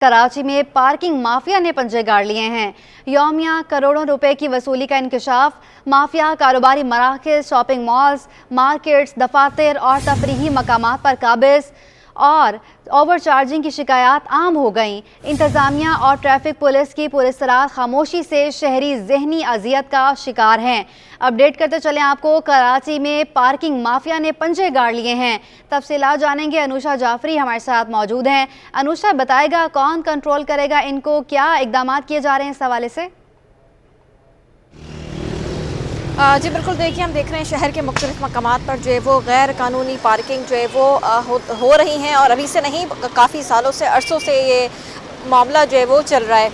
कराची में parking mafia ने पंजे गाड़ लिए हैं। यौमिया करोड़ों रुपए की वसूली का इंकशाफ। माफिया कारोबारी मराकज़, शॉपिंग मॉल्स, मार्केट्स, दफातर और तफरीही मकामात पर काबिज और ओवर चार्जिंग की शिकायत आम हो गईं। इंतज़ामिया और ट्रैफिक पुलिस की पुरस्रार खामोशी से शहरी ज़हनी अजियत का शिकार हैं। अपडेट करते चलें आपको, कराची में पार्किंग माफिया ने पंजे गाड़ लिए हैं। तफसीलात जानेंगे, अनुषा जाफरी हमारे साथ मौजूद हैं। अनुषा, बताएगा कौन कंट्रोल करेगा इनको, क्या इकदाम किए जा रहे हैं इस हवाले से? जी बिल्कुल, देखिए हम देख रहे हैं शहर के मुख्तलिफ मकामात पर जो है वो गैर कानूनी पार्किंग जो है वो हो रही हैं और अभी से नहीं, काफ़ी सालों से, अरसों से ये मामला जो है वो चल रहा है।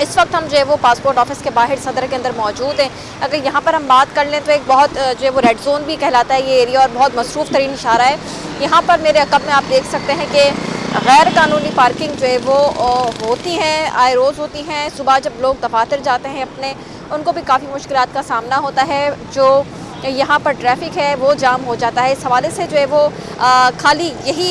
इस वक्त हम जो है वो पासपोर्ट ऑफिस के बाहर सदर के अंदर मौजूद हैं। अगर यहाँ पर हम बात कर लें तो एक बहुत जो है वो रेड जोन भी कहलाता है ये एरिया और बहुत मसरूफ़ तरीन इशारा है। यहाँ पर मेरे अक़ब में आप देख सकते हैं कि गैर कानूनी पार्किंग जो है वो होती हैं, आए रोज़ होती हैं। सुबह जब लोग दफातर जाते हैं अपने, उनको भी काफ़ी मुश्किलात का सामना होता है। जो यहाँ पर ट्रैफिक है वो जाम हो जाता है। इस हवाले से जो है वो खाली यही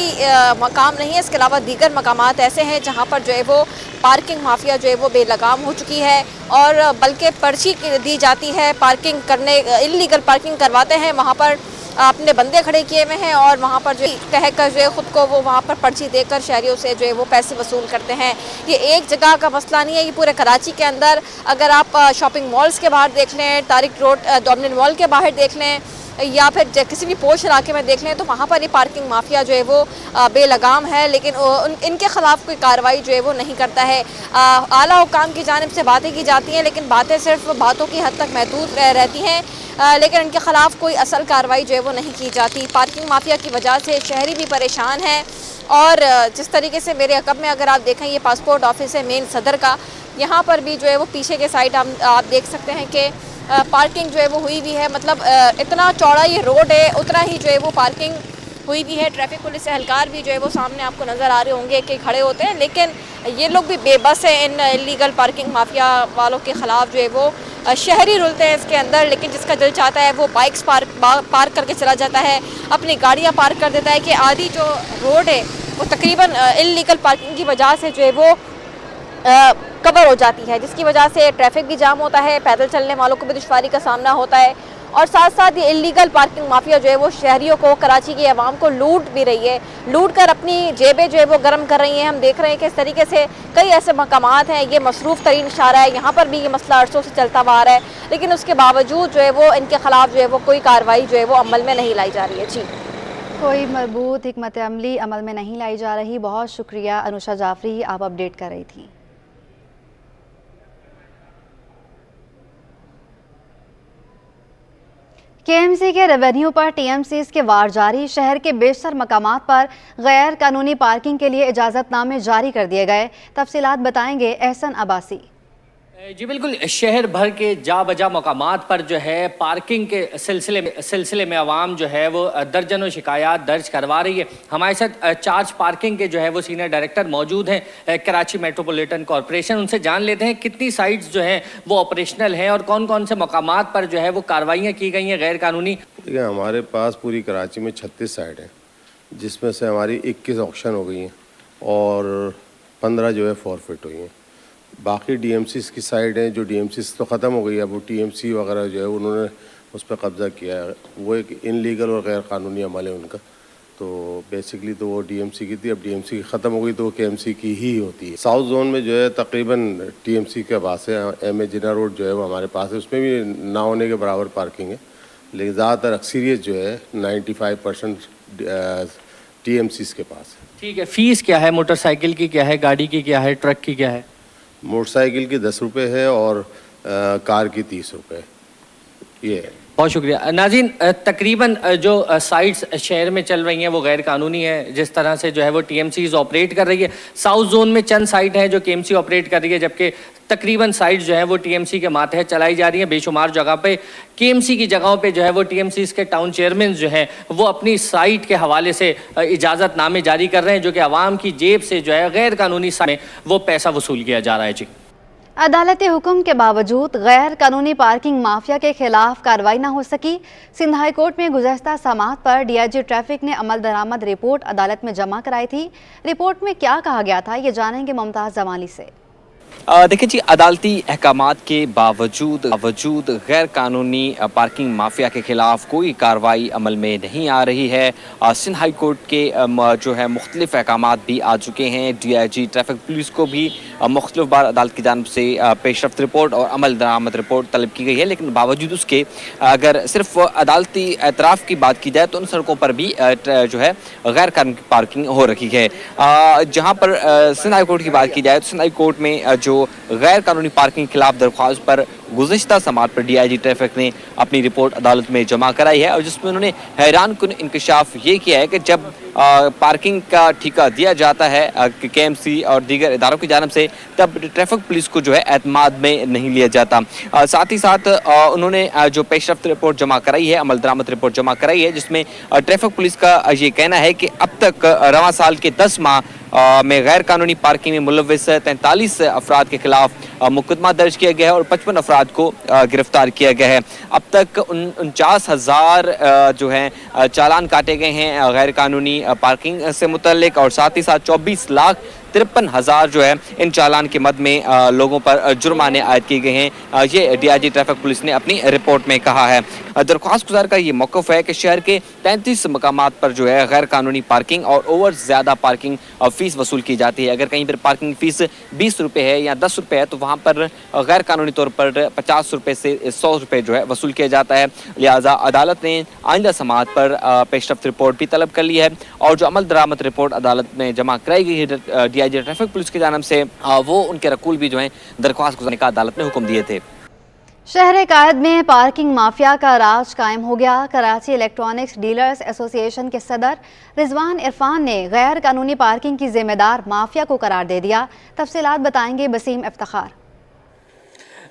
मकाम नहीं है, इसके अलावा दीगर मकामात ऐसे हैं जहाँ पर जो है वो पार्किंग माफिया जो है वो बेलगाम हो चुकी है और बल्कि पर्ची दी जाती है पार्किंग करने, इल्लीगल पार्किंग करवाते हैं। वहाँ पर अपने बंदे खड़े किए हुए हैं और वहाँ पर जो कह कर जो है ख़ुद को वो वहाँ पर पर्ची देकर शहरियों से जो है वो पैसे वसूल करते हैं। ये एक जगह का मसला नहीं है, ये पूरे कराची के अंदर, अगर आप शॉपिंग मॉल्स के बाहर देख लें, तारिक रोड डोमिनियन मॉल के बाहर देख लें या फिर किसी भी पोश इलाके में देख लें, तो वहाँ पर ये पार्किंग माफिया जो है वो बेलगाम है, लेकिन इनके ख़िलाफ़ कोई कार्रवाई जो है वो नहीं करता है। आला हुकाम की जानिब से बातें की जाती हैं, लेकिन बातें सिर्फ बातों की हद तक महदूद रहती हैं, लेकिन इनके ख़िलाफ़ कोई असल कार्रवाई जो है वो नहीं की जाती। पार्किंग माफिया की वजह से शहरी भी परेशान हैं और जिस तरीके से मेरे अक़ब में अगर आप देखें, ये पासपोर्ट ऑफिस है मेन सदर का, यहाँ पर भी जो है वो पीछे के साइड आप देख सकते हैं कि पार्किंग जो है वो हुई भी है। मतलब इतना चौड़ा ये रोड है, उतना ही जो है वो पार्किंग हुई भी है। ट्रैफिक पुलिस एहलकार भी जो है वो सामने आपको नज़र आ रहे होंगे कि खड़े होते हैं, लेकिन ये लोग भी बेबस हैं इन इलीगल पार्किंग माफिया वालों के ख़िलाफ़। जो है वो शहरी रुलते हैं इसके अंदर, लेकिन जिसका दिल चाहता है वो बाइक्स पार्क करके चला जाता है, अपनी गाड़ियाँ पार्क कर देता है कि आधी जो रोड है वो तकरीबन इल्लीगल पार्किंग की वजह से जो है वो कवर हो जाती है, जिसकी वजह से ट्रैफिक भी जाम होता है, पैदल चलने वालों को भी दुश्वारी का सामना होता है और साथ साथ ये इल्लीगल पार्किंग माफिया जो है वो शहरियों को, कराची की आवाम को लूट भी रही है, लूट कर अपनी जेबें जो है वो गर्म कर रही हैं। हम देख रहे हैं कि इस तरीके से कई ऐसे मकामात हैं, ये मसरूफ़ तरीन इशारा है, यहाँ पर भी ये मसला अरसों से चलता हुआ आ रहा है, लेकिन उसके बावजूद जो है वो इनके ख़िलाफ़ जो है वो कोई कार्रवाई जो है वो अमल में नहीं लाई जा रही है। जी, कोई मरबूत हिकमत अमली अमल में नहीं लाई जा रही। बहुत शुक्रिया अनुषा जाफरी, आप अपडेट कर रही थी। केएमसी के रेवेन्यू पर टीएमसीज के वार जारी। शहर के बेशतर मकामात पर गैर कानूनी पार्किंग के लिए इजाज़तनामे जारी कर दिए गए। तफसीलात बताएंगे एहसन अब्बासी। जी बिल्कुल, शहर भर के जा बजा मकामात पर जो है पार्किंग के सिलसिले में आवाम जो है वो दर्जनों शिकायत दर्ज करवा रही है। हमारे साथ चार्ज पार्किंग के जो है वो सीनियर डायरेक्टर मौजूद हैं कराची मेट्रोपॉलिटन कॉरपोरेशन। उनसे जान लेते हैं कितनी साइट्स जो हैं वो ऑपरेशनल हैं और कौन कौन से मकामात पर जो है वो कार्रवाइयाँ की गई हैं गैर कानूनी। ठीक है, हमारे पास पूरी कराची में 36 साइट हैं, जिसमें से हमारी 21 ऑक्शन हो गई हैं और 15 जो है फॉरफिट हुई हैं। बाकी डीएमसीज़ की साइड हैं, जो डीएमसीज़ तो ख़त्म हो गई है, वो टीएमसी वगैरह जो है उन्होंने उस पर कब्ज़ा किया है। वो एक इनलीगल और गैर कानूनी अमल है उनका, तो बेसिकली तो वो डीएमसी की थी, अब डीएमसी ख़त्म हो गई तो वो केएमसी की ही होती है। साउथ जोन में जो है तकरीबन टीएमसी के पास है, एम.ए. जिन्ना रोड जो है वो हमारे पास है, उसमें भी ना होने के बराबर पार्किंग है, लेकिन ज़्यादातर अक्सरियत जो है 95% टीएमसीज़ के पास है। ठीक है, फ़ीस क्या है, मोटरसाइकिल की क्या है, गाड़ी की क्या है, ट्रक की क्या है? मोटरसाइकिल की 10 रुपये है और कार की 30 रुपये ये है। बहुत शुक्रिया नाज़रीन। तकरीबन जो साइट्स शहर में चल रही हैं वो गैर कानूनी है, जिस तरह से जो है वो टीएमसीज़ ऑपरेट कर रही है। साउथ जोन में चंद साइट हैं जो केएमसी ऑपरेट कर रही है, जबकि तकरीबन साइट जो है वो टीएमसी के मातहत चलाई जा रही है। बेशुमार जगह पे केएमसी की जगहों पे जो है वो टीएमसीज़ के टाउन चेयरमैन जो हैं वो अपनी साइट के हवाले से इजाज़तनामे जारी कर रहे हैं, जो कि आवाम की जेब से जो है गैर कानूनी में वो पैसा वसूल किया जा रहा है। जी अदालत हुक्म के बावजूद गैर कानूनी पार्किंग माफिया के खिलाफ कार्रवाई न हो सकी। सिंध हाई कोर्ट में गुज़श्ता समाअत पर डीआईजी ट्रैफिक ने अमल दरामद रिपोर्ट अदालत में जमा कराई थी। रिपोर्ट में क्या कहा गया था, ये जानेंगे मुमताज़ जमाली से। देखिए जी, अदालती अहकामात के बावजूद गैर कानूनी पार्किंग माफिया के खिलाफ कोई कार्रवाई अमल में नहीं आ रही है। सिंध हाई कोर्ट के जो है मुख्तलिफ अहकामात भी आ चुके हैं। डीआईजी ट्रैफिक पुलिस को भी मुख्तलिफ बार अदालत की जानिब से पेशरफ्त रिपोर्ट और अमल दरामद रिपोर्ट तलब की गई है, लेकिन बावजूद उसके अगर सिर्फ अदालती एतराफ़ की बात की जाए तो उन सड़कों पर भी जो है गैर कानूनी पार्किंग हो रखी है। जहाँ पर सिंध हाई कोर्ट की बात की जाए तो सिंध हाई कोर्ट में जो गैर कानूनी पार्किंग के खिलाफ दरख्वास्त पर गुज़श्ता समाअत पर डीआईजी ट्रैफिक ने अपनी रिपोर्ट अदालत में जमा कराई है और जिसमें उन्होंने हैरान कुन इंकशाफ ये किया है कि जब पार्किंग का ठेका दिया जाता है केएमसी और दीगर इदारों की जानिब से, तब ट्रैफिक पुलिस को जो है एतमाद में नहीं लिया जाता। साथ ही साथ उन्होंने जो पेशरफ्त रिपोर्ट जमा कराई है, अमल दरामद रिपोर्ट जमा कराई है, जिसमें ट्रैफिक पुलिस का ये कहना है कि अब तक रवां साल के 10 माह में गैर कानूनी पार्किंग में मुलव्विस 43 अफराद के खिलाफ मुकदमा दर्ज किया गया है और 55 अफराद को गिरफ्तार किया गया है। अब तक 49,000 जो है चालान काटे गए हैं गैर कानूनी पार्किंग से मुतल्लिक और साथ ही साथ 24,53,000 जो है इन चालान के मद में लोगों पर जुर्माने आयद किए गए हैं। ये डीआईजी ट्रैफिक पुलिस ने अपनी रिपोर्ट में कहा है। दरख्वास्त गुजार का ये मौक़िफ़ है कि शहर के 33 मकामात पर जो है गैर कानूनी पार्किंग और ओवर ज़्यादा पार्किंग फ़ीस वसूल की जाती है। अगर कहीं पर पार्किंग फ़ीस 20 रुपये है या 10 रुपये है तो वहाँ पर गैर कानूनी तौर पर 50 रुपये से 100 रुपये जो है वसूल किया जाता है। लिहाजा अदालत ने आइंदा समाअत पर पेशरफ्त रिपोर्ट भी तलब कर ली है और जो अमल दरामद रिपोर्ट अदालत में जमा कराई गई है डीआईजी ट्रैफिक पुलिस की जानिब से, वो उनके रकूल भी जो है दरख्वास्त गुजारने का अदालत ने हुक्म दिए थे। शहर कायद में पार्किंग माफिया का राज कायम हो गया। कराची इलेक्ट्रॉनिक्स डीलर्स एसोसिएशन के सदर रिजवान इरफान ने गैर कानूनी पार्किंग की जिम्मेदार माफिया को करार दे दिया। तफसीलात बताएंगे बसीम इफ्तिखार।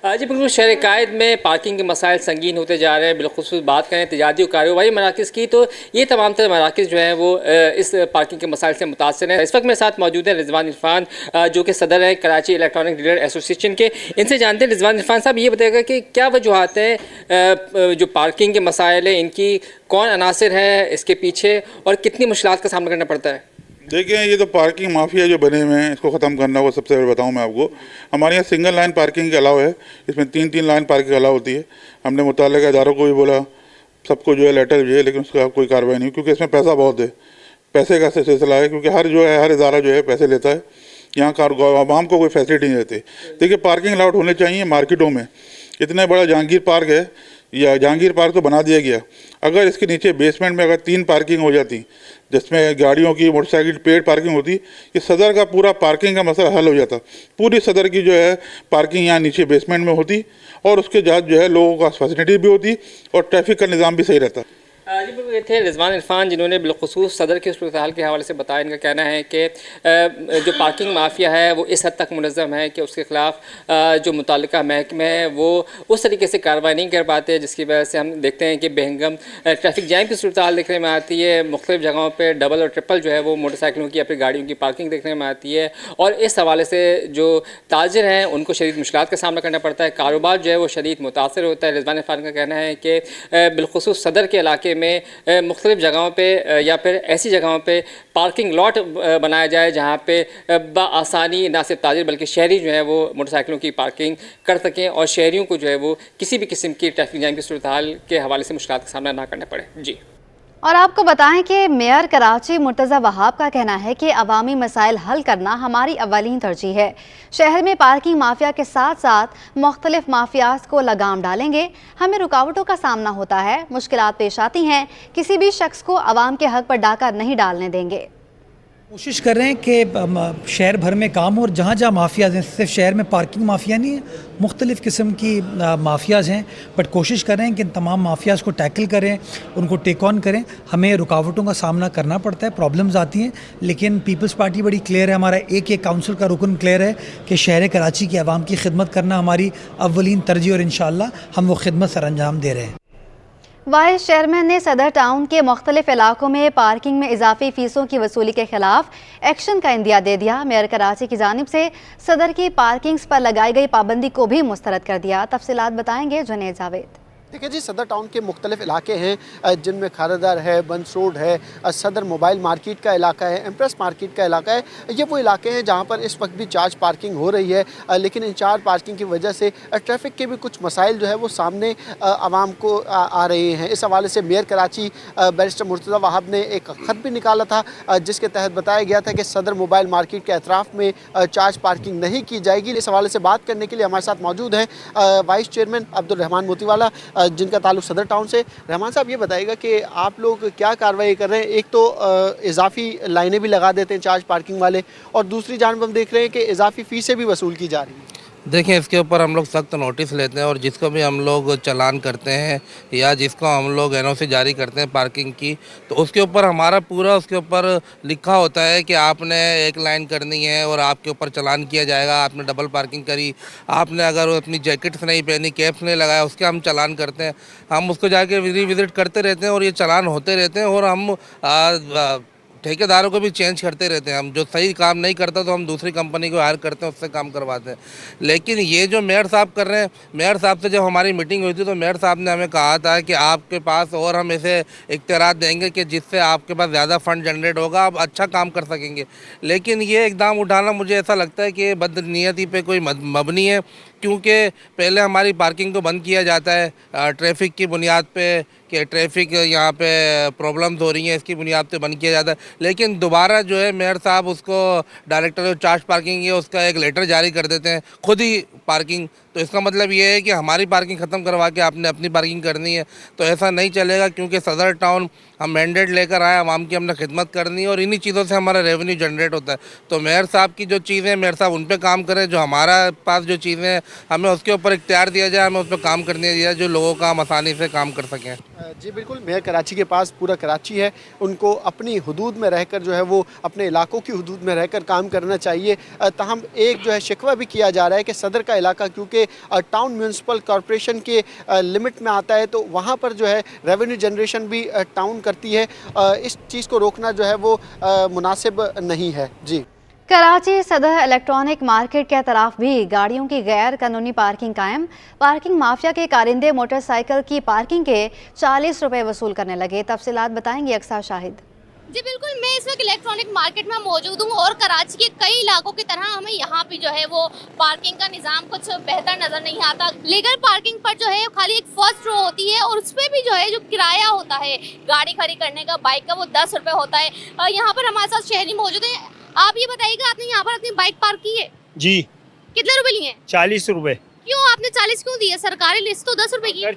जी बिल्कुल, शहर कायद में पार्किंग के मसाइल संगीन होते जा रहे हैं। बिलखुसूस बात करें तजारती और कारोबारी मराकज़ की तो ये तमाम तर मराकज़ जो हैं वो इस पार्किंग के मसाइल से मुतासर हैं। इस वक्त मेरे साथ मौजूद हैं रिजवान इरफान जो कि सदर हैं कराची इलेक्ट्रॉनिक डीलर एसोसिएशन के। इनसे जानते हैं, रिजवान इरफान साहब ये बताएगा कि क्या वजूहात हैं जो पार्किंग के मसाइल हैं, इनकी कौन अनासर है इसके पीछे और कितनी मुश्किलात का सामना करना पड़ता है? देखिए, ये तो पार्किंग माफिया जो बने हुए हैं इसको ख़त्म करना होगा। सबसे पहले बताऊं मैं आपको, हमारे यहाँ सिंगल लाइन पार्किंग के अलावा है, इसमें 3-3 लाइन पार्किंग अलाव होती है। हमने मुताल्लिक़ इदारों को भी बोला, सबको जो है लेटर भेजे, लेकिन उसका कोई कार्रवाई नहीं, क्योंकि इसमें पैसा बहुत है। पैसे का सिलसिला है, क्योंकि हर इदारा जो है पैसे लेता है। यहाँ का आवाम को कोई फैसिलिटी नहीं देती। देखिए, पार्किंग अलाउड होने चाहिए मार्केटों में। इतना बड़ा जहांगीर पार्क है, या जहांगीर पार्क तो बना दिया गया, अगर इसके नीचे बेसमेंट में अगर 3 पार्किंग हो जाती, जिसमें गाड़ियों की, मोटरसाइकिल, पेड पार्किंग होती, ये सदर का पूरा पार्किंग का मसला हल हो जाता। पूरी सदर की जो है पार्किंग यहाँ नीचे बेसमेंट में होती और उसके बाद जो है लोगों का फैसिलिटी भी होती और ट्रैफिक का निज़ाम भी सही रहता। जी बिल्कुल, ये थे रिजवान इरफान जिन्होंने बिलखुसूस सदर के सूरत-ए-हाल के हवाले से बताया। इनका कहना है कि जो पार्किंग माफिया है वो इस हद तक मुनज़्ज़म है कि उसके ख़िलाफ़ जो मुतल्लिका महकमे है वो उस तरीके से कार्रवाई नहीं कर पाते, जिसकी वजह से हम देखते हैं कि बेहंगम ट्रैफिक जैम की सूरत-ए-हाल देखने में आती है। मुख्तलिफ जगहों पर डबल और ट्रिपल जो है वो मोटरसाइकिलों की, अपनी गाड़ियों की पार्किंग देखने में आती है और इस हवाले से जो ताजिर हैं उनको शदीद मुश्किलात का सामना करना पड़ता है। कारोबार जो है वो शदीद मुतासर होता है। रिजवान इरफान का कहना है कि बिलखुसूस सदर के इलाके में मुख्तलिफ जगहों पे या फिर ऐसी जगहों पे पार्किंग लॉट बनाया जाए जहाँ पे बआसानी ना सिर्फ ताजिर बल्कि शहरी जो है वो मोटरसाइकिलों की पार्किंग कर सकें और शहरियों को जो है वो किसी भी किस्म की ट्रैफिक जाम की सूरत हाल के हवाले से मुश्किलात का सामना ना करना पड़े। जी, और आपको बताएं कि मेयर कराची मुर्तज़ा वहाब का कहना है कि अवामी मसाइल हल करना हमारी अव्वलीन तरजीह है। शहर में पार्किंग माफिया के साथ साथ मुख्तलिफ माफियाज को लगाम डालेंगे। हमें रुकावटों का सामना होता है, मुश्किलात पेश आती हैं, किसी भी शख्स को अवाम के हक पर डाका नहीं डालने देंगे। कोशिश कर रहे हैं कि शहर भर में काम हो और जहाँ जहाँ माफियाज़ हैं, सिर्फ शहर में पार्किंग माफिया नहीं है, मुख्तलिफ़ किस्म की माफियाज़ हैं, बट कोशिश कर रहे हैं कि इन तमाम माफियाज़ को टैकल करें, उनको टेक ऑन करें। हमें रुकावटों का सामना करना पड़ता है, प्रॉब्लम्स आती हैं, लेकिन पीपल्स पार्टी बड़ी क्लियर है, हमारा एक काउंसिल का रुकन क्लियर है कि शहर कराची की आवाम की खिदमत करना हमारी अव्वलीन तरजीह और इंशाअल्लाह हम वो खिदमत सर अंजाम दे रहे हैं। वाइस चेयरमैन ने सदर टाउन के मुख्तलिफ इलाकों में पार्किंग में इजाफी फीसों की वसूली के खिलाफ एक्शन का इंदिया दे दिया। मेयर कराची की जानिब से सदर की पार्किंग्स पर लगाई गई पाबंदी को भी मुस्तरद कर दिया। तफसीलात बताएंगे जुनैद जावेद। देखिए जी, सदर टाउन के मुख्तलिफ इलाके हैं जिनमें खारादार है, बंस रोड है, सदर मोबाइल मार्केट का इलाका है, एम्प्रेस मार्केट का इलाका है। ये वो इलाके हैं जहां पर इस वक्त भी चार्ज पार्किंग हो रही है, लेकिन इन चार्ज पार्किंग की वजह से ट्रैफिक के भी कुछ मसाइल जो है वो सामने आवाम को आ रहे हैं। इस हवाले से मेयर कराची बैरिस्टर मुर्तज़ा वहाब ने एक ख़त भी निकाला था जिसके तहत बताया गया था कि सदर मोबाइल मार्केट के अतराफ़ में चार्ज पार्किंग नहीं की जाएगी। इस हवाले से बात करने के लिए हमारे साथ मौजूद हैं वाइस चेयरमैन अब्दुल रहमान मोतीवाला, जिनका ताल्लुक सदर टाउन से। रहमान साहब, ये बताइएगा कि आप लोग क्या कार्रवाई कर रहे हैं? एक तो इजाफी लाइनें भी लगा देते हैं चार्ज पार्किंग वाले, और दूसरी जानब हम देख रहे हैं कि इजाफी फ़ीसें भी वसूल की जा रही हैं। देखें, इसके ऊपर हम लोग सख्त नोटिस लेते हैं और जिसको भी हम लोग चालान करते हैं या जिसको हम लोग एनओसी जारी करते हैं पार्किंग की, तो उसके ऊपर हमारा पूरा उसके ऊपर लिखा होता है कि आपने एक लाइन करनी है और आपके ऊपर चालान किया जाएगा। आपने डबल पार्किंग करी, आपने अगर अपनी जैकेट्स नहीं पहनी, कैप्स नहीं लगाया, उसके हम चालान करते हैं। हम उसको जाके रिविजिट करते रहते हैं और ये चालान होते रहते हैं और हम ठेकेदारों को भी चेंज करते रहते हैं। हम जो सही काम नहीं करता तो हम दूसरी कंपनी को हायर करते हैं, उससे काम करवाते हैं। लेकिन ये जो मेयर साहब कर रहे हैं, मेयर साहब से जब हमारी मीटिंग हुई थी तो मेयर साहब ने हमें कहा था कि आपके पास और हम ऐसे इख्तियारात देंगे कि जिससे आपके पास ज़्यादा फंड जनरेट होगा, आप अच्छा काम कर सकेंगे। लेकिन ये इकदाम उठाना मुझे ऐसा लगता है कि बदनीयती पे कोई मबनी है, क्योंकि पहले हमारी पार्किंग को बंद किया जाता है ट्रैफिक की बुनियाद पे कि ट्रैफिक यहाँ पे प्रॉब्लम्स हो रही हैं, इसकी बुनियाद पे बंद किया जाता है। लेकिन दोबारा जो है मेयर साहब उसको डायरेक्टर ऑफ चार्ज पार्किंग है उसका एक लेटर जारी कर देते हैं, खुद ही पार्किंग। तो इसका मतलब ये है कि हमारी पार्किंग ख़त्म करवा के आपने अपनी पार्किंग करनी है, तो ऐसा नहीं चलेगा। क्योंकि सदर टाउन हम मैंडेट लेकर आए, आवाम की हमने खिदमत करनी है और इन्हीं चीज़ों से हमारा रेवेन्यू जनरेट होता है। तो मेयर साहब की जो चीज़ें, मेयर साहब उन पर काम करें, जो हमारा पास जो चीज़ें हैं हमें उसके ऊपर इख्तियार दिया जाए, हमें उस पर काम करने दिया जाए, जो लोगों का हम आसानी से काम कर सकें। जी बिल्कुल, मेयर कराची के पास पूरा कराची है, उनको अपनी हुदूद में रहकर जो है वो अपने इलाकों की हुदूद में रहकर काम करना चाहिए। ताहम एक जो है शिकवा भी किया जा रहा है कि सदर का इलाका क्योंकि टाउन म्यूनसिपल कॉरपोरेशन के लिमिट में आता है, तो वहाँ पर जो है रेवेन्यू जनरेशन भी टाउन करती है। इस चीज़ को रोकना जो है वो मुनासिब नहीं है। जी, कराची सदर इलेक्ट्रॉनिक मार्केट के अतराफ भी गाड़ियों की गैर कानूनी पार्किंग कायम। पार्किंग माफिया के कारिंदे मोटरसाइकिल की पार्किंग के 40 रुपए वसूल करने लगे। तफसीलात बताएंगे अक्सर शाहिद। जी बिल्कुल, मैं इस वक्त इलेक्ट्रॉनिक मार्केट में मौजूद हूँ और कराची के कई इलाकों की तरह हमें यहाँ पे जो है वो पार्किंग का निज़ाम कुछ बेहतर नज़र नहीं आता। लीगल पार्किंग पर जो है खाली एक फर्स्ट रो होती है और उस पर भी जो है जो किराया होता है गाड़ी खड़ी करने का, बाइक का, वो 10 रुपये होता है। यहाँ पर हमारे साथ शहरी मौजूद है। आप ये बताइएगा, आपने यहाँ पर अपनी बाइक पार्क की है? जी। कितने रुपए लिए? 40 रुपए। क्यों आपने 40 क्यों दिए? सरकारी लिस्ट तो 10 रुपए की। अगर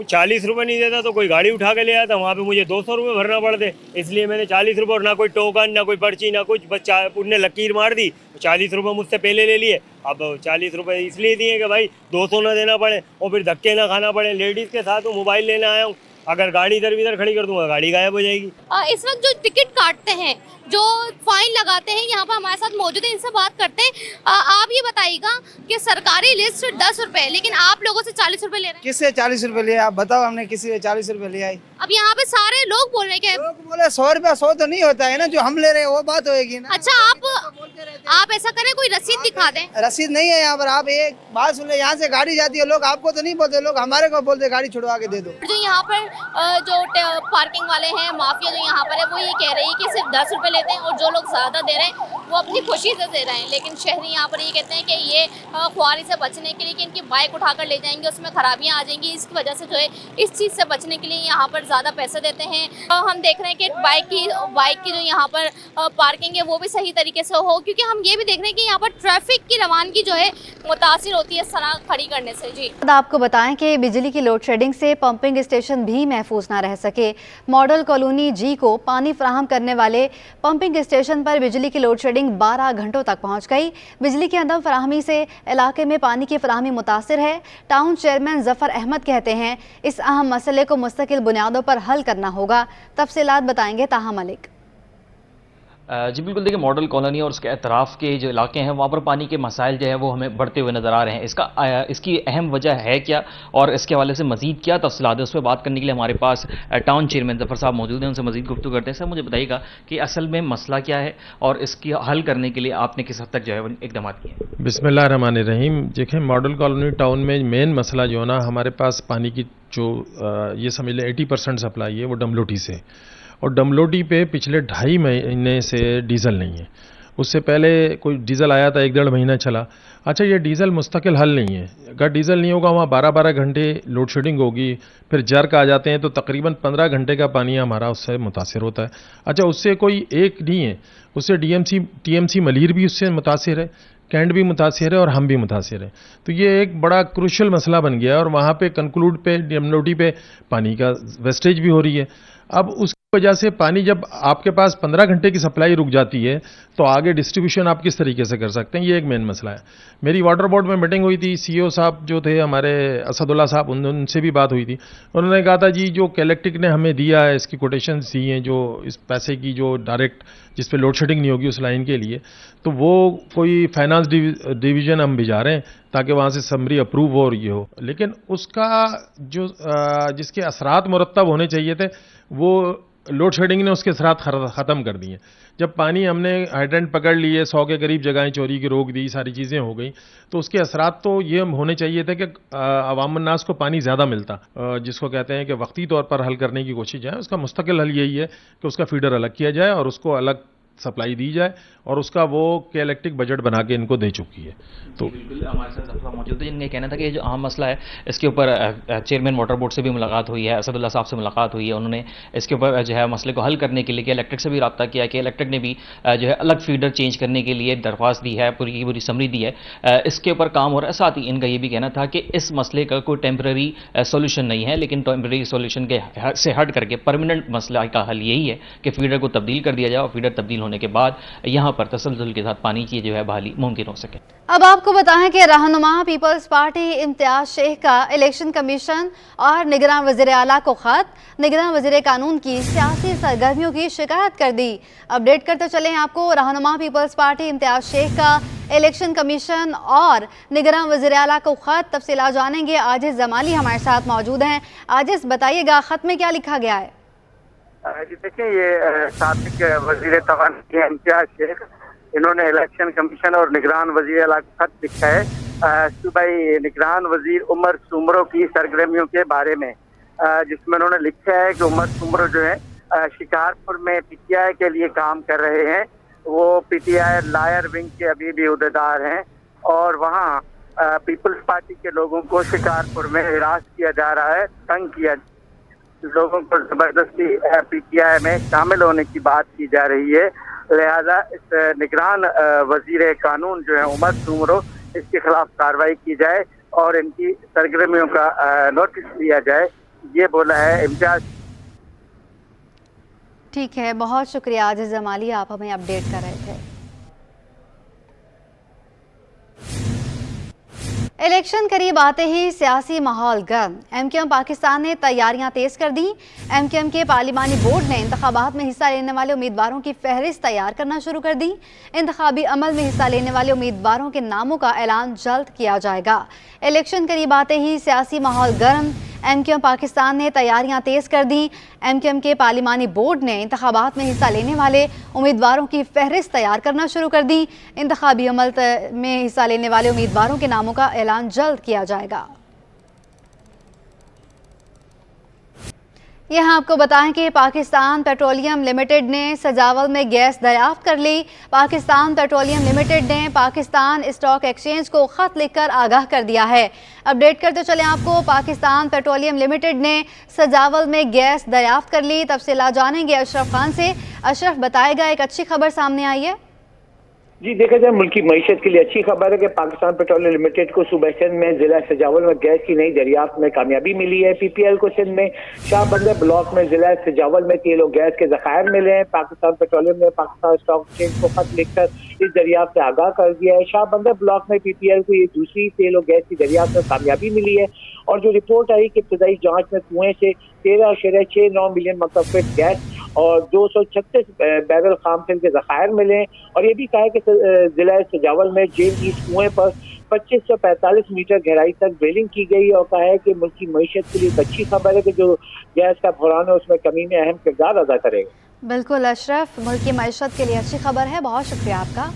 40 रुपए नहीं देता तो कोई गाड़ी उठा के ले आता, वहाँ पे मुझे 200 रुपए भरना पड़ते, इसलिए मैंने 40 रुपए, और ना कोई टोकन, ना कोई पर्ची, ना कुछ, बस उनने लकीर मार दी, 40 रुपए मुझसे पहले ले लिए। अब 40 रुपए इसलिए दिए कि भाई 200 ना देना पड़े और फिर धक्के ना खाना पड़े। लेडीज़ के साथ मोबाइल लेने आया हूँ, अगर गाड़ी इधर खड़ी कर दूंगा गाड़ी गायब हो जाएगी। इस वक्त जो टिकट काटते हैं, जो फाइन लगाते हैं, यहाँ पर हमारे साथ मौजूद है, इनसे बात करते हैं। आप ये बताइएगा कि सरकारी लिस्ट 10 रुपए, लेकिन आप लोगों से 40 रुपए ले रहे हैं। किससे 40 रुपए लिया? आप बताओ, हमने किसी से 40 रुपए लिया है? अब यहाँ पे सारे लोग बोल रहे हैं कि लोग बोले 100 रुपया 100 तो नहीं होता है ना, जो हम ले रहे हैं वो बात होएगी ना। अच्छा, आप ऐसा करें, कोई रसीद दिखा दें। रसीद नहीं है यहाँ पर। आप एक बात सुन ले, यहाँ से गाड़ी जाती है, लोग आपको तो नहीं बोलते, लोग हमारे को बोलते गाड़ी छुड़वा के दे दो। जो यहाँ पर जो पार्किंग वाले हैं, माफिया जो यहाँ पर है, वो ये कह रही है कि सिर्फ 10 रुपए लेते हैं और जो लोग ज़्यादा दे रहे हैं वो अपनी खुशी से दे रहे हैं। लेकिन शहरी यहाँ पर ये कहते हैं कि ये ख्वारी से बचने के लिए कि इनकी बाइक उठाकर ले जाएंगे, उसमें खराबियाँ आ जाएंगी, इसकी वजह से जो है इस चीज़ से बचने के लिए यहाँ पर ज़्यादा पैसे देते हैं। हम देख रहे हैं कि बाइक की जो यहाँ पर पार्किंग है वो भी सही तरीके से हो, क्योंकि हम ये भी देख रहे हैं कि यहाँ पर ट्रैफिक की रवानगी जो है मुतासिर होती है सड़क खड़ी करने से। जी, आपको बताएं कि बिजली की लोड शेडिंग से पंपिंग स्टेशन भी महफूज ना रह सके। मॉडल कॉलोनी जी को पानी फराहम करने वाले पंपिंग स्टेशन पर बिजली की लोड शेडिंग 12 घंटों तक पहुंच गई। बिजली की अदम फराहमी से इलाके में पानी की फराहमी मुतासिर है। टाउन चेयरमैन जफर अहमद कहते हैं इस अहम मसले को मुस्तकिल बुनियादों पर हल करना होगा। तफसीलात बताएंगे ताहा मलिक। جی بالکل، دیکھیں ماڈل کالونی اور اس کے اطراف کے جو علاقے ہیں وہاں پر پانی کے مسائل جو ہے وہ ہمیں بڑھتے ہوئے نظر آ رہے ہیں. اس کی اہم وجہ ہے کیا اور اس کے حوالے سے مزید کیا تفصیلات ہے، اس پہ بات کرنے کے لیے ہمارے پاس ٹاؤن چیئرمین ظفر صاحب موجود ہیں، ان سے مزید گفتگو کرتے ہیں. سر مجھے بتائیے گا کہ اصل میں مسئلہ کیا ہے اور اس کی حل کرنے کے لیے آپ نے کس حد تک جو ہے اقدامات کیے ہیں؟ بسم اللہ الرحمن الرحیم. دیکھیں ماڈل کالونی ٹاؤن میں مین مسئلہ جو ہے نا، ہمارے پاس پانی کی جو یہ سمجھ لیں 80% سپلائی ہے وہ ڈملوٹی سے، اور ڈملوٹی پہ پچھلے 2.5 مہینے سے ڈیزل نہیں ہے. اس سے پہلے کوئی ڈیزل آیا تھا 1-1.5 مہینہ چلا. اچھا یہ ڈیزل مستقل حل نہیں ہے، اگر ڈیزل نہیں ہوگا وہاں 12 گھنٹے لوڈ شیڈنگ ہوگی، پھر جرک آ جاتے ہیں تو تقریباً 15 گھنٹے کا پانی ہمارا اس سے متاثر ہوتا ہے. اچھا اس سے کوئی ایک نہیں ہے، اس سے ٹی ایم سی ملیر بھی اس سے متاثر ہے، کینٹ بھی متاثر ہے اور ہم بھی متاثر ہیں. تو یہ ایک بڑا کروشل مسئلہ بن گیا ہے، اور وہاں پہ کنکلوڈ پہ ڈملوٹی پہ پانی کا ویسٹیج بھی ہو رہی ہے. اب اس کی وجہ سے پانی جب آپ کے پاس 15 گھنٹے کی سپلائی رک جاتی ہے تو آگے ڈسٹریبیوشن آپ کس طریقے سے کر سکتے ہیں، یہ ایک مین مسئلہ ہے. میری واٹر بورڈ میں میٹنگ ہوئی تھی، سی او صاحب جو تھے ہمارے اسد اللہ صاحب، ان سے بھی بات ہوئی تھی. انہوں نے کہا تھا جی جو کیلیکٹک نے ہمیں دیا ہے، اس کی کوٹیشنز دی ہیں جو اس پیسے کی جو ڈائریکٹ جس پہ لوڈ شیڈنگ نہیں ہوگی اس لائن کے لیے، تو وہ کوئی فائنانس ڈویژن ہم بھیجا رہے ہیں تاکہ وہاں سے سمری اپروو ہو اور یہ ہو. لیکن اس کا جو جس کے اثرات مرتب ہونے چاہیے تھے وہ لوڈ شیڈنگ نے اس کے اثرات ختم کر دیے. جب پانی ہم نے ہائیڈرنٹ پکڑ لیے، 100 کے قریب جگہیں چوری کی روک دی، ساری چیزیں ہو گئی، تو اس کے اثرات تو یہ ہونے چاہیے تھے کہ عوام الناس کو پانی زیادہ ملتا، جس کو کہتے ہیں کہ وقتی طور پر حل کرنے کی کوشش جائے. اس کا مستقل حل یہی ہے کہ اس کا فیڈر الگ کیا جائے اور اس کو الگ سپلائی دی جائے، اور اس کا وہ کہ الیکٹرک بجٹ بنا کے ان کو دے چکی ہے. تو بالکل ہمارے ساتھ افسر موجود ہیں جن کا کہنا تھا کہ یہ جو اہم مسئلہ ہے اس کے اوپر چیئرمین واٹر بورڈ سے بھی ملاقات ہوئی ہے، اسد اللہ صاحب سے ملاقات ہوئی ہے. انہوں نے اس کے اوپر جو ہے مسئلے کو حل کرنے کے لیے کہ الیکٹرک سے بھی رابطہ کیا کہ الیکٹرک نے بھی جو ہے الگ فیڈر چینج کرنے کے لیے درخواست دی ہے، پوری کی پوری سمری دی ہے. اس کے اوپر کام ہو رہا ہے. ساتھ ہی ان کا یہ بھی کہنا تھا کہ اس مسئلے کا کوئی ٹیمپرری سولوشن نہیں ہے، لیکن ٹیمپرری سولوشن کے سے ہٹ کر کے پرماننٹ مسئلہ کا حل یہی ہے کہ فیڈر کو تبدیل کر دیا جائے اور فیڈر تبدیل ہونے کے بعد یہاں پر تسلسل کے ساتھ پانی کی جو ہے بحالی ممکن ہو سکے. اب آپ کو بتائیں کہ رہنما پیپلز پارٹی امتیاز شیخ کا الیکشن کمیشن اور نگراں وزیر اعلیٰ کو خط، نگراں وزیر قانون کی سیاسی سرگرمیوں کی شکایت کر دی. اپڈیٹ کرتے چلیں آپ کو. رہنما پیپلز پارٹی امتیاز شیخ کا الیکشن کمیشن اور نگراں وزیر اعلیٰ کو خط، تفصیلات جانیں گے. عاجز جمالی ہمارے ساتھ موجود ہیں. عاجز بتائیے گا خط میں کیا لکھا گیا ہے؟ جی دیکھیں، یہ سابق وزیر توانائی امتیاز شیخ، انہوں نے الیکشن کمیشن اور نگران وزیر اعلیٰ کو خط لکھا ہے صوبائی نگران وزیر عمر سومرو کی سرگرمیوں کے بارے میں، جس میں انہوں نے لکھا ہے کہ عمر سومرو جو ہے شکارپور میں پی ٹی آئی کے لیے کام کر رہے ہیں. وہ P T I lawyer wing کے ابھی بھی عہدیدار ہیں اور وہاں پیپلز پارٹی کے لوگوں کو شکارپور میں ہراس کیا جا رہا ہے، تنگ کیا، لوگوں کو زبردستی پی ٹی آئی میں شامل ہونے کی بات کی جا رہی ہے. لہذا اس نگران وزیر قانون جو ہے عمر سومرو، اس کے خلاف کارروائی کی جائے اور ان کی سرگرمیوں کا نوٹس لیا جائے، یہ بولا ہے امتیاز. ٹھیک ہے، بہت شکریہ عاجز جمالی، آپ ہمیں اپڈیٹ کر رہے تھے. الیکشن قریب آتے ہی سیاسی ماحول گرم. ایم کیو ایم پاکستان نے تیاریاں تیز کر دیں. ایم کیو ایم کے پارلیمانی بورڈ نے انتخابات میں حصہ لینے والے امیدواروں کی فہرست تیار کرنا شروع کر دی. انتخابی عمل میں حصہ لینے والے امیدواروں کے ناموں کا اعلان جلد کیا جائے گا. الیکشن قریب آتے ہی سیاسی ماحول گرم. ایم کیو ایم پاکستان نے تیاریاں تیز کر دیں. ایم کیو ایم کے پارلیمانی بورڈ نے انتخابات میں حصہ لینے والے امیدواروں کی فہرست تیار کرنا شروع کر دی. انتخابی عمل میں حصہ لینے والے امیدواروں کے ناموں کا اعلان جلد کیا جائے گا. یہاں آپ کو بتائیں کہ پاکستان پیٹرولیم لمیٹڈ نے سجاول میں گیس دریافت کر لی. پاکستان پیٹرولیم لمیٹڈ نے پاکستان اسٹاک ایکسچینج کو خط لکھ کر آگاہ کر دیا ہے. اپڈیٹ کرتے چلیں آپ کو. پاکستان پیٹرولیم لمیٹڈ نے سجاول میں گیس دریافت کر لی. تفصیلات جانیں گے اشرف خان سے. اشرف بتائے گا، ایک اچھی خبر سامنے آئی ہے. جی دیکھا جائے ملکی معیشت کے لیے اچھی خبر ہے کہ پاکستان پیٹرولیم لمیٹڈ کو صوبہ سندھ میں ضلع سجاول میں گیس کی نئی دریافت میں کامیابی ملی ہے. پی پی ایل کو سندھ میں شاہ بندر بلاک میں ضلع سجاول میں تیل و گیس کے ذخائر ملے ہیں. پاکستان پیٹرولیم نے پاکستان اسٹاک ایکسچینج کو خط لکھ کر اس دریافت سے آگاہ کر دیا ہے. شاہ بندر بلاک میں پی پی ایل کو یہ دوسری تیل و گیس کی دریافت میں کامیابی ملی ہے اور جو رپورٹ آئی کہ ابتدائی جانچ میں کنویں سے 13.69 ملین مکعب فٹ گیس اور 236 بیرل خام تیل کے ذخائر ملے ہیں. اور یہ بھی کہا ہے کہ ضلع سجاول میں جیل ایسٹ کنویں پر 2545 میٹر گہرائی تک ڈرلنگ کی گئی اور کہا ہے کہ ملک کی معیشت کے لیے ایک اچھی خبر ہے کہ جو گیس کا بحران ہے اس میں کمی میں اہم کردار ادا کرے گا. بالکل اشرف، ملک کی معیشت کے لیے اچھی خبر ہے، بہت شکریہ آپ کا.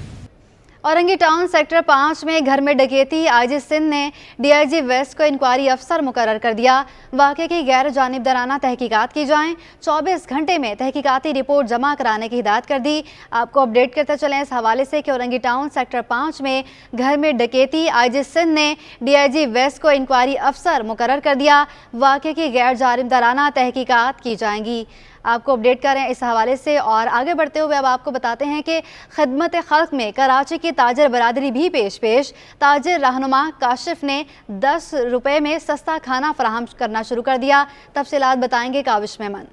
اورنگی ٹاؤن سیکٹر 5 میں گھر میں ڈکیتی، آئی جی سندھ نے ڈی آئی جی ویسٹ کو انکوائری افسر مقرر کر دیا. واقعے کی غیر جانبدارانہ تحقیقات کی جائیں، 24 گھنٹے میں تحقیقاتی رپورٹ جمع کرانے کی ہدایت کر دی. آپ کو اپڈیٹ کرتے چلیں اس حوالے سے کہ اورنگی ٹاؤن سیکٹر 5 میں گھر میں ڈکیتی، آئی جی سندھ نے ڈی آئی جی ویسٹ کو انکوائری افسر مقرر کر دیا. واقعے کی غیر جانبدارانہ تحقیقات کی جائیں گی. آپ کو اپڈیٹ کریں اس حوالے سے. اور آگے بڑھتے ہوئے اب آپ کو بتاتے ہیں کہ خدمت خلق میں کراچی کی تاجر برادری بھی پیش. تاجر رہنما کاشف نے 10 روپے میں سستا کھانا فراہم کرنا شروع کر دیا. تفصیلات بتائیں گے کاوش میمن.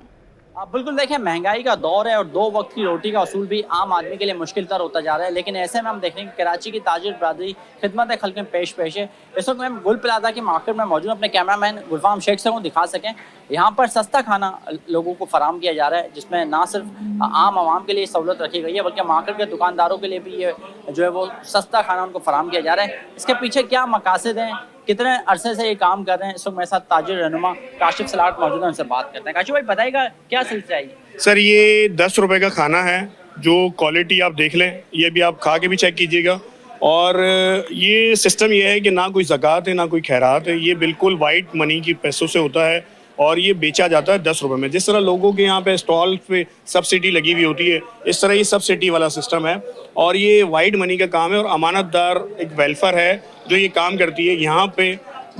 بالکل دیکھیں، مہنگائی کا دور ہے اور 2 وقت کی روٹی کا اصول بھی عام آدمی کے لیے مشکل تر ہوتا جا رہا ہے. لیکن ایسے میں ہم دیکھ رہے ہیں کہ کراچی کی تاجر برادری خدمت خلق میں پیش ہے. اس وقت میں گل پلازا کی مارکیٹ میں موجود اپنے کیمرہ مین گلفام شیخ سے دکھا سکیں. یہاں پر سستا کھانا لوگوں کو فراہم کیا جا رہا ہے، جس میں نہ صرف عام عوام کے لیے سہولت رکھی گئی ہے بلکہ مارکیٹ کے دکانداروں کے لیے بھی یہ جو ہے وہ سستا کھانا ان کو فراہم کیا جا رہا ہے. اس کے پیچھے کیا مقاصد ہیں، کتنے عرصے سے یہ کام کر رہے ہیں، اس وقت میرے ساتھ تاجر رہنما کاشف سلاٹ موجود ہیں، ان سے بات کرتے ہیں. کاشف بھائی بتائیے گا کیا سلسلہ ہے؟ سر یہ 10 روپے کا کھانا ہے، جو کوالٹی آپ دیکھ لیں، یہ بھی آپ کھا کے بھی چیک کیجیے گا. اور یہ سسٹم یہ ہے کہ نہ کوئی زکوٰۃ ہے نہ کوئی خیرات ہے، یہ بالکل وائٹ منی کی پیسوں سے ہوتا ہے اور یہ بیچا جاتا ہے 10 روپے میں. جس طرح لوگوں کے یہاں پہ اسٹال پہ سبسڈی لگی ہوئی ہوتی ہے، اس طرح یہ سبسڈی والا سسٹم ہے اور یہ وائٹ منی کا کام ہے. اور امانت دار ایک ویلفیئر ہے جو یہ کام کرتی ہے. یہاں پہ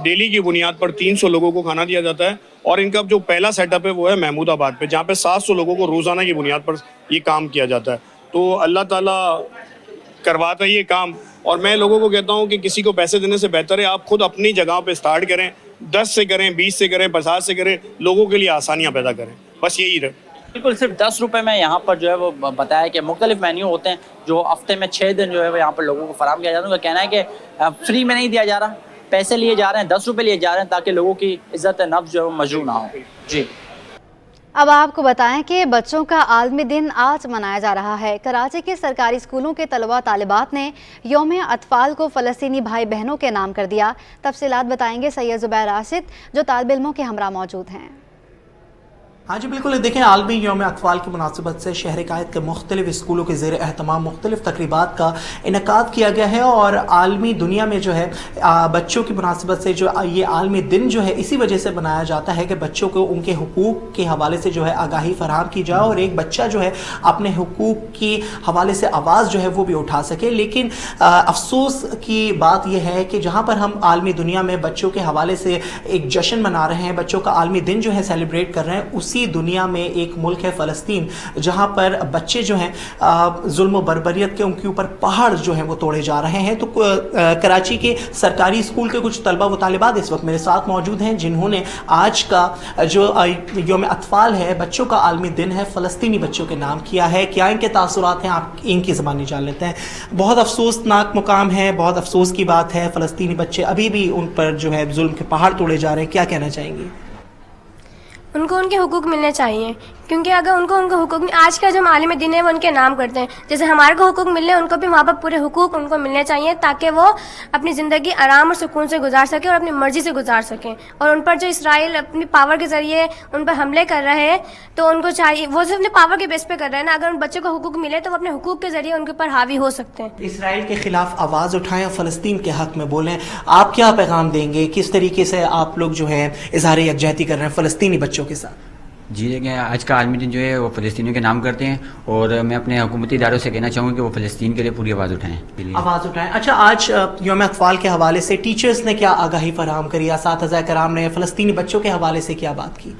ڈیلی کی بنیاد پر 300 لوگوں کو کھانا دیا جاتا ہے اور ان کا جو پہلا سیٹ اپ ہے وہ ہے محمود آباد پہ، جہاں پہ 700 لوگوں کو روزانہ کی بنیاد پر یہ کام کیا جاتا ہے. تو اللہ تعالیٰ کرواتا ہے یہ کام. اور میں لوگوں کو کہتا ہوں کہ کسی کو پیسے دینے سے بہتر ہے آپ خود اپنی جگہ پہ سٹارٹ کریں، 10 سے کریں، 20 سے کریں، 50 سے کریں، لوگوں کے لیے آسانیاں پیدا کریں. بس یہی رہے. بالکل صرف 10 روپے میں یہاں پر جو ہے وہ بتایا کہ مختلف مینیو ہوتے ہیں جو ہفتے میں 6 دن جو ہے وہ یہاں پر لوگوں کو فراہم کیا جاتا ہے. ان کا کہنا ہے کہ فری میں نہیں دیا جا رہا، پیسے لیے جا رہے ہیں، 10 روپے لیے جا رہے ہیں تاکہ لوگوں کی عزت نفس جو ہے وہ مجروح نہ ہو. جی اب آپ کو بتائیں کہ بچوں کا عالمی دن آج منایا جا رہا ہے. کراچی کے سرکاری اسکولوں کے طلباء طالبات نے یوم اطفال کو فلسطینی بھائی بہنوں کے نام کر دیا. تفصیلات بتائیں گے سید زبیر راشد جو طالب علموں کے ہمراہ موجود ہیں. ہاں جی بالکل، دیکھیں عالمی یوم اطفال کی مناسبت سے شہر قائد کے مختلف اسکولوں کے زیر اہتمام مختلف تقریبات کا انعقاد کیا گیا ہے. اور عالمی دنیا میں جو ہے بچوں کی مناسبت سے جو یہ عالمی دن جو ہے اسی وجہ سے بنایا جاتا ہے کہ بچوں کو ان کے حقوق کے حوالے سے جو ہے آگاہی فراہم کی جائے اور ایک بچہ جو ہے اپنے حقوق کی حوالے سے آواز جو ہے وہ بھی اٹھا سکے. لیکن افسوس کی بات یہ ہے کہ جہاں پر ہم عالمی دنیا میں بچوں کے حوالے سے ایک جشن منا رہے ہیں، بچوں کا عالمی دن جو ہے سیلیبریٹ کر رہے ہیں، اسی دنیا میں ایک ملک ہے فلسطین جہاں پر بچے جو ہیں ظلم و بربریت کے ان کے اوپر پہاڑ جو ہیں وہ توڑے جا رہے ہیں. تو کراچی کے سرکاری اسکول کے کچھ طلبہ و طالبات اس وقت میرے ساتھ موجود ہیں جنہوں نے آج کا جو یوم اطفال ہے، بچوں کا عالمی دن ہے، فلسطینی بچوں کے نام کیا ہے. کیا ان کے تاثرات ہیں، آپ ان کی زبانی جان لیتے ہیں. بہت افسوسناک مقام ہے، بہت افسوس کی بات ہے، فلسطینی بچے ابھی بھی ان پر جو ہے ظلم کے پہاڑ توڑے جا رہے ہیں. کیا کہنا چاہیں گے؟ ان کو ان کے حقوق ملنے چاہیے، کیونکہ اگر ان کو حقوق آج کا جو عالمی دن ہے وہ ان کے نام کرتے ہیں، جیسے ہمارے کو حقوق ملنے ان کو بھی وہاں پر پورے حقوق ان کو ملنے چاہیے تاکہ وہ اپنی زندگی آرام اور سکون سے گزار سکیں اور اپنی مرضی سے گزار سکیں. اور ان پر جو اسرائیل اپنی پاور کے ذریعے ان پر حملے کر رہے ہیں تو ان کو چاہیے، وہ صرف اپنے پاور کے بیس پہ کر رہے ہیں نا، اگر ان بچوں کو حقوق ملے تو وہ اپنے حقوق کے ذریعے ان کے اوپر حاوی ہو سکتے ہیں. اسرائیل کے خلاف آواز اٹھائیں، فلسطین کے حق میں بولیں. آپ کیا پیغام دیں گے، کس طریقے سے آپ لوگ جو ہے اظہار یکجہتی کر رہے ہیں فلسطینی بچوں کے ساتھ؟ جی دیکھیں، آج کا عالمی دن جو ہے وہ فلسطینیوں کے نام کرتے ہیں اور میں اپنے حکومتی اداروں سے کہنا چاہوں گا کہ وہ فلسطین کے لیے پوری آواز اٹھائیں. اچھا، آج یوم اطفال کے حوالے سے ٹیچرز نے کیا آگاہی فراہم کری، اساتذہ کرام نے فلسطینی بچوں کے حوالے سے کیا بات کی؟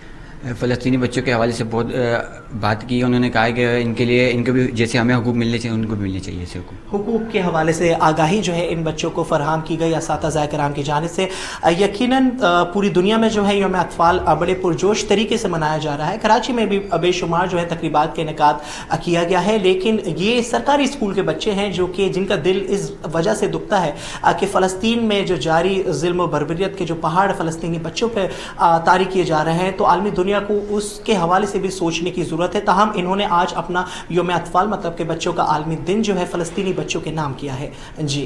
فلسطینی بچوں کے حوالے سے بہت بات کی. انہوں نے کہا کہ ان کے لیے ان کو بھی جیسے ہمیں حقوق ملنے چاہیے ان کو بھی ملنے چاہیے ایسے حقوق کے حوالے سے آگاہی جو ہے ان بچوں کو فراہم کی گئی اساتذہ کرام کی جانب سے. یقیناً پوری دنیا میں جو ہے یوم اطفال بڑے پرجوش طریقے سے منایا جا رہا ہے. کراچی میں بھی بے شمار جو ہے تقریبات کا انعقاد کیا گیا ہے، لیکن یہ سرکاری اسکول کے بچے ہیں جو کہ جن کا دل اس وجہ سے دکھتا ہے کہ فلسطین میں جو جاری ظلم و بربریت کے جو پہاڑ فلسطینی بچوں پہ طاری کیے جا رہے ہیں، تو عالمی دنیا کو اس کے حوالے سے بھی سوچنے کی ضرورت ضرورت ہے. تاہم انہوں نے آج اپنا یوم اطفال مطلب کہ بچوں کا عالمی دن جو ہے فلسطینی بچوں کے نام کیا ہے. جی